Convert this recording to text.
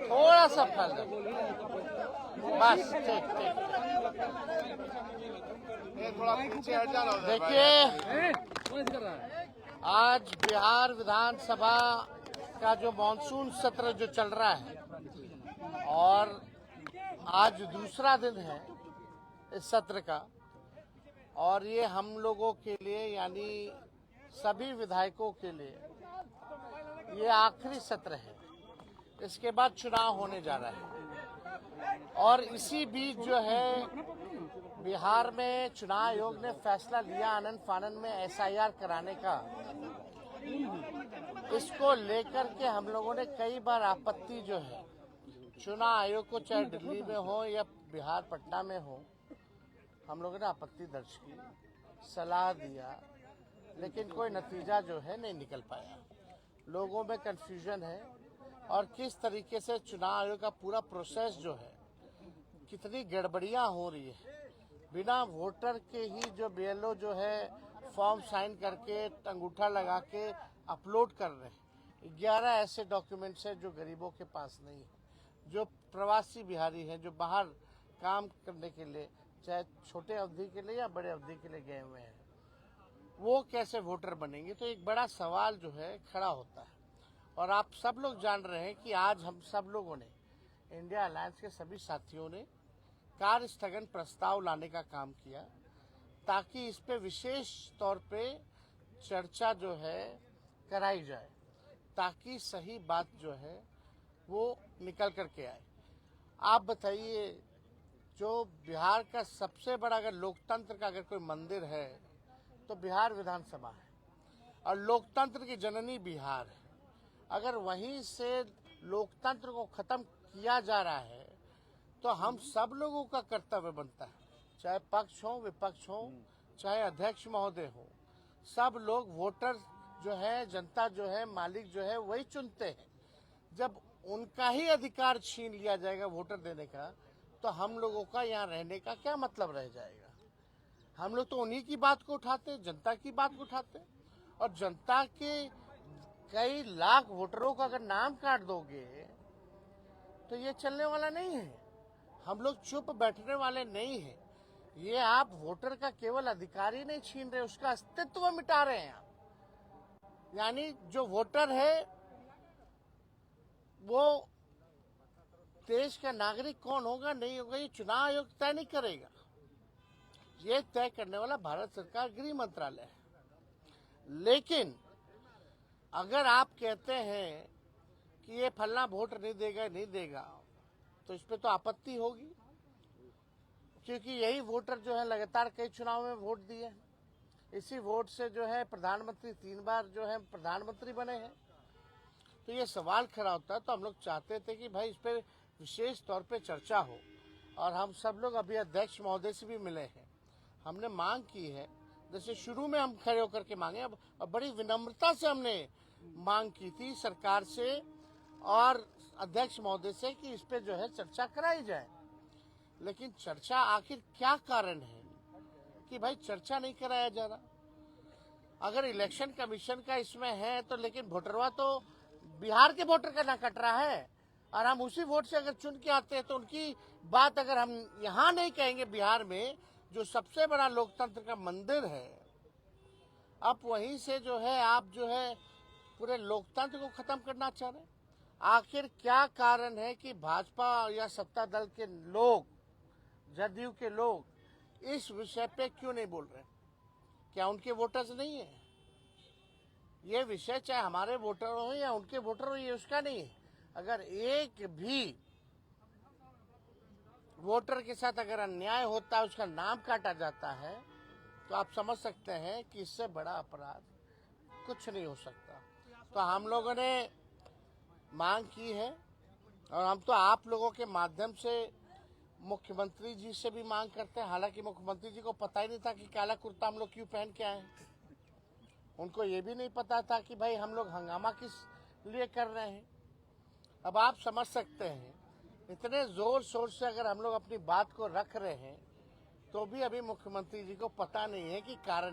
थोड़ा सा फैल बस, ठीक ठीक। देखिए, आज बिहार विधानसभा का जो मानसून सत्र जो चल रहा है और आज दूसरा दिन है इस सत्र का, और ये हम लोगों के लिए यानी सभी विधायकों के लिए ये आखिरी सत्र है। इसके बाद चुनाव होने जा रहा है और इसी बीच जो है बिहार में चुनाव आयोग ने फैसला लिया आनन फानन में एसआईआर कराने का। इसको लेकर के हम लोगों ने कई बार आपत्ति जो है चुनाव आयोग को, चाहे दिल्ली में हो या बिहार पटना में हो, हम लोगों ने आपत्ति दर्ज की, सलाह दिया, लेकिन कोई नतीजा जो है नहीं निकल पाया। लोगों में कंफ्यूजन है और किस तरीके से चुनाव आयोग का पूरा प्रोसेस जो है कितनी गड़बड़ियां हो रही है। बिना वोटर के ही जो बीएलओ जो है फॉर्म साइन करके अंगूठा लगा के अपलोड कर रहे हैं। 11 ऐसे डॉक्यूमेंट्स हैं जो गरीबों के पास नहीं है, जो प्रवासी बिहारी हैं, जो बाहर काम करने के लिए, चाहे छोटे अवधि के लिए या बड़े अवधि के लिए गए हुए हैं, वो कैसे वोटर बनेंगे। तो एक बड़ा सवाल जो है खड़ा होता है। और आप सब लोग जान रहे हैं कि आज हम सब लोगों ने, इंडिया अलायंस के सभी साथियों ने कार्य स्थगन प्रस्ताव लाने का काम किया ताकि इस पे विशेष तौर पे चर्चा जो है कराई जाए, ताकि सही बात जो है वो निकल करके आए। आप बताइए, जो बिहार का सबसे बड़ा अगर लोकतंत्र का अगर कोई मंदिर है तो बिहार विधानसभा है और लोकतंत्र की जननी बिहार है। अगर वहीं से लोकतंत्र को खत्म किया जा रहा है तो हम सब लोगों का कर्तव्य बनता है, चाहे पक्ष हो विपक्ष हो, चाहे अध्यक्ष महोदय हो, सब लोग वोटर जो है, जनता जो है, मालिक जो है वही चुनते हैं। जब उनका ही अधिकार छीन लिया जाएगा वोटर देने का, तो हम लोगों का यहाँ रहने का क्या मतलब रह जाएगा। हम लोग तो उन्हीं की बात को उठाते, जनता की बात को उठाते, और जनता के कई लाख वोटरों का अगर नाम काट दोगे तो ये चलने वाला नहीं है। हम लोग चुप बैठने वाले नहीं हैं। ये आप वोटर का केवल अधिकार ही नहीं छीन रहे, उसका अस्तित्व मिटा रहे हैं आप। यानी जो वोटर है वो देश का नागरिक कौन होगा नहीं होगा ये चुनाव आयोग तय नहीं करेगा। ये तय करने वाला भारत सरकार गृह मंत्रालय है। लेकिन अगर आप कहते हैं कि ये फलना वोट नहीं देगा तो इस पे तो आपत्ति होगी, क्योंकि यही वोटर जो है लगातार कई चुनाव में वोट दिए। इसी वोट से जो है प्रधानमंत्री 3 बार जो है प्रधानमंत्री बने हैं। तो ये सवाल खड़ा होता है। तो हम लोग चाहते थे कि भाई इस पे विशेष तौर पे चर्चा हो, और हम सब लोग अभी अध्यक्ष महोदय से भी मिले हैं। हमने मांग की है, जैसे शुरू में हम खड़े होकर के मांगे, अब बड़ी विनम्रता से हमने मांग की थी सरकार से और अध्यक्ष महोदय से कि इस पे जो है चर्चा कराई जाए। लेकिन चर्चा आखिर क्या कारण है कि भाई चर्चा नहीं कराया जा रहा। अगर इलेक्शन कमीशन का इसमें है तो, लेकिन वोटरवा तो बिहार के वोटर का ना कट रहा है, और हम उसी वोट से अगर चुन के आते हैं तो उनकी बात अगर हम यहाँ नहीं कहेंगे, बिहार में जो सबसे बड़ा लोकतंत्र का मंदिर है, अब वहीं से जो है आप जो है पूरे लोकतंत्र को खत्म करना चाह रहे हैं। आखिर क्या कारण है कि भाजपा या सत्ता दल के लोग, जदयू के लोग इस विषय पे क्यों नहीं बोल रहे? क्या उनके वोटर्स नहीं है? ये विषय चाहे हमारे वोटर हो या उनके वोटर हो, ये उसका नहीं है। अगर एक भी वोटर के साथ अगर अन्याय होता है, उसका नाम काटा जाता है, तो आप समझ सकते हैं कि इससे बड़ा अपराध कुछ नहीं हो सकता। तो हम लोगों ने मांग की है, और हम तो आप लोगों के माध्यम से मुख्यमंत्री जी से भी मांग करते हैं। हालांकि मुख्यमंत्री जी को पता ही नहीं था कि काला कुर्ता हम लोग क्यों पहन के आए हैं। उनको ये भी नहीं पता था कि भाई हम लोग हंगामा किस लिए कर रहे हैं। अब आप समझ सकते हैं, इतने जोर शोर से अगर हम लोग अपनी बात को रख रहे हैं तो भी अभी मुख्यमंत्री जी को पता नहीं है कि कारण